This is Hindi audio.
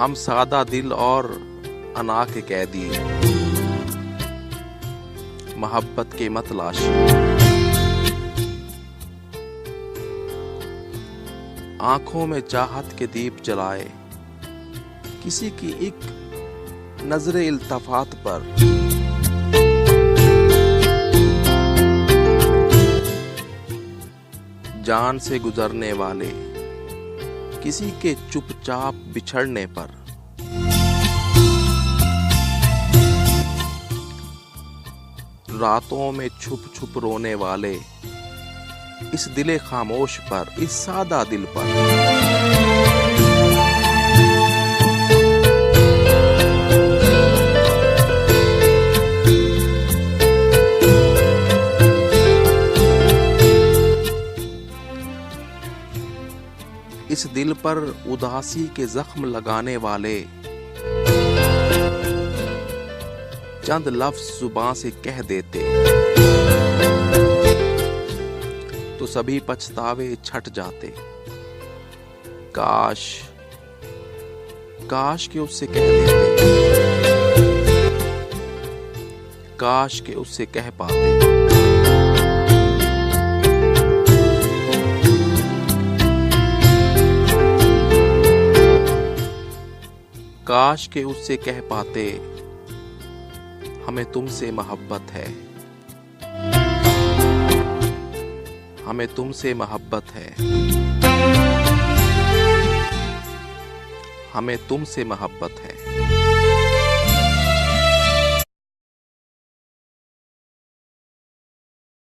हम सादा दिल और अना के कैदी, मोहब्बत के मतलाशी। आंखों में चाहत के दीप जलाए, किसी की एक नजरे इल्तफात पर जान से गुजरने वाले, किसी के चुपचाप बिछड़ने पर। रातों में छुप छुप रोने वाले, इस दिले खामोश पर, इस सादा दिल पर। इस दिल पर उदासी के जख्म लगाने वाले, चंद लफ्ज जुबान से कह देते तो सभी पछतावे छट जाते। काश के उससे कह देते, काश के उससे कह पाते। काश के उससे कह पाते, हमें तुमसे मोहब्बत है, हमें तुमसे मोहब्बत है, हमें तुमसे मोहब्बत है।